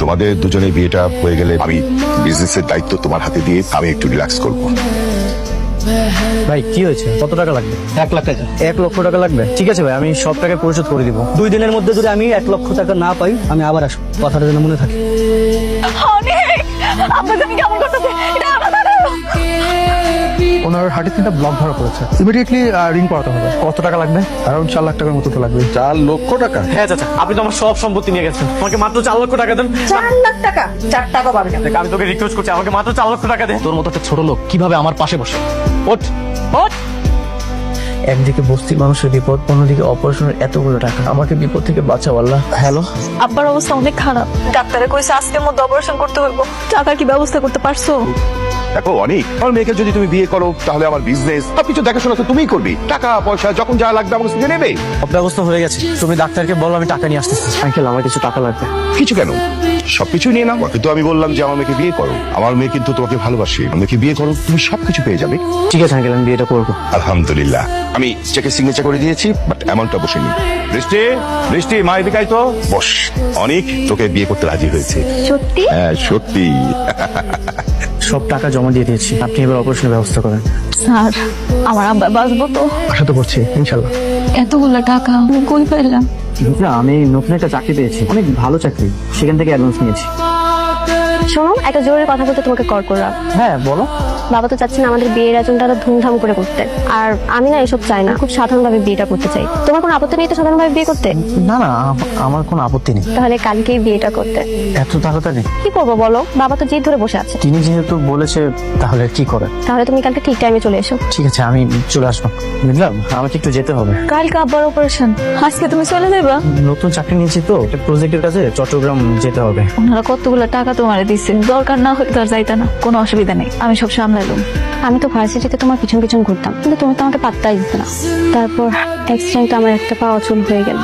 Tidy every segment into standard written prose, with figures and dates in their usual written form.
তোমাদের দুজনের বিয়েটা হয়ে গেলে আমি বিজনেসের দায়িত্ব তোমার হাতে দিয়ে আমি একটু রিল্যাক্স করবো। ভাই কি হয়েছে? কত টাকা লাগবে? 1 লাখ টাকা। 1 লক্ষ টাকা লাগবে? ঠিক আছে ভাই, আমি সব টাকা পরিশোধ করে দিব। 2 দিনের মধ্যে যদি আমি 1 লক্ষ টাকা না পাই আমি আবার আসবো, কথাটা যেন মনে থাকে। ওনার হার্টের 3টা ব্লক ধরা পড়েছে, ইমিডিয়েটলি রিং করাতে হবে। কত টাকা লাগবে? অ্যারাউন্ড 4 লাখ টাকার মতো তো লাগবে। 4 লক্ষ টাকা? হ্যাঁ চাচা, আপনি তো আমার সব সম্পত্তি নিয়ে গেছেন, আমাকে মাত্র 4 লক্ষ টাকা দেন। 4 লাখ টাকা? 4 টাকা পাবে না। দেখ, আমি তোকে রিকোয়েস্ট করছি, আমাকে মাত্র 4 লক্ষ টাকা দে। তোর মতো একটা ছোট লোক কিভাবে আমার পাশে বসে? ওঠ ওঠ। একদিকে বস্তির মানুষের বিপদ, অন্যদিকে অপারেশনের এতগুলো টাকা। আমাকে বিপদ থেকে বাঁচাও আল্লাহ। হ্যালো, আব্বার অবস্থা অনেক খারাপ, ডাক্তারে কইছে আজকের মধ্যে অপারেশন করতে হইব। টাকার কি ব্যবস্থা করতে পারছো? দেখো অনেক, আমার মেয়েকে যদি তুমি বিয়ে করো তাহলে আমার বিজনেস সবকিছু দেখাশোনা তো তুমিই করবি। টাকা পয়সা যখন যা লাগবে আমাকে সঙ্গে নেবে। সব ব্যবস্থা হয়ে গেছে, তুমি ডাক্তারকে বলো আমি টাকা নিয়ে আসতেছি। আঙ্কেল, আমার কিছু টাকা লাগবে। কিছু কেন, সবকিছু নিয়ে নাও। কিন্তু আমি বললাম যে আমার মেয়েকে বিয়ে করো, আমার মেয়ে কিন্তু তোমাকে ভালোবাসে। আমার মেয়েকে বিয়ে করো, তুমি সবকিছু পেয়ে যাবে। ঠিক আছে আঙ্কেল, আমি বিয়েটা করবো। আলহামদুলিল্লাহ, আমি চেকে সিগনেচার করে দিয়েছি, বাট অ্যামাউন্টটা বসেনি। বৃষ্টি, বৃষ্টি, মা এদিকে আয় তো। বস, অনেক তোকে বিয়ে করতে রাজি হয়েছে। সত্যি? হ্যাঁ সত্যি। সব টাকা জমা দিয়ে দিয়েছি, আপনি এবার অপারেশনের ব্যবস্থা করেন। স্যার, আমার আব্বা বাঁচবো তো? আশা তো করছি ইনশাল্লাহ। এতগুলো টাকা আমি কই পাইলাম? না, আমি নতুন একটা চাকরি পেয়েছি, অনেক ভালো চাকরি, সেখান থেকে অ্যাডভান্স নিয়েছি। শোনো, একটা জরুরি কথা বলতে তোমাকে কল করলাম। হ্যাঁ বলো। বাবা তো চাচ্ছেন আমাদের বিয়ের আয়োজনটা আরো ধুমধাম করে করতে, আর আমি না এসব চাই না, খুব সাধারণভাবে বিয়েটা করতে চাই। তোমার কোনো আপত্তি নেই তো সাধারণভাবে বিয়ে করতে? না না, আমার কোনো আপত্তি নেই। তাহলে কালকেই বিয়েটা করতে। এত তাড়াতাড়ি? কি করবো বলো, বাবা তো জিদ ধরে বসে আছে। তিনি যেহেতু বলেছে তাহলে কি করে? তাহলে তুমি কালকে ঠিক টাইমে চলে এসো। ঠিক আছে, আমি চলে আসবো। বুঝলাম, আমাকে একটু যেতে হবে। কালকে আব্বার অপারেশন, আজকে তুমি চলে যাবা? নতুন চাকরি নিয়েছি তো, একটা প্রজেক্টের কাছে চট্টগ্রাম যেতে হবে। ওনারা কতগুলো টাকা তোমারে দিচ্ছে, দরকার না হলে তো আর যাইতা না। কোনো অসুবিধা নেই, আমি সব সামলাইলাম। আমি তো ভার্সিটিতে তোমার পিছন পিছন ঘুরতাম, কিন্তু তুমি তো আমাকে পাত্তাই দিতে না। তারপর অ্যাক্সিডেন্টে আমার একটা পা অচল হয়ে গেল।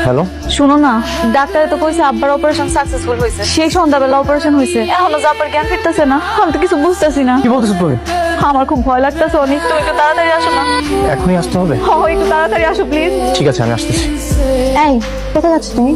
হ্যালো, শুনো না, ডাক্তারে তো কইছে আব্বার অপারেশন সাকসেসফুল হয়েছে। সেই সন্ধ্যাবেলা অপারেশন হয়েছে, এখনো আব্বার জ্ঞান ফিরতেছে না। আমি তো কিছু বুঝতেছি না। কি বলতেছো তুমি? আমার খুব ভয় লাগতেছে অনেক। তুমি একটু তাড়াতাড়ি আসো না। এখনই আসতে হবে? একটু তাড়াতাড়ি আসো প্লিজ। ঠিক আছে, আমি আসতেছি। এই, কোথায় যাচ্ছ তুমি?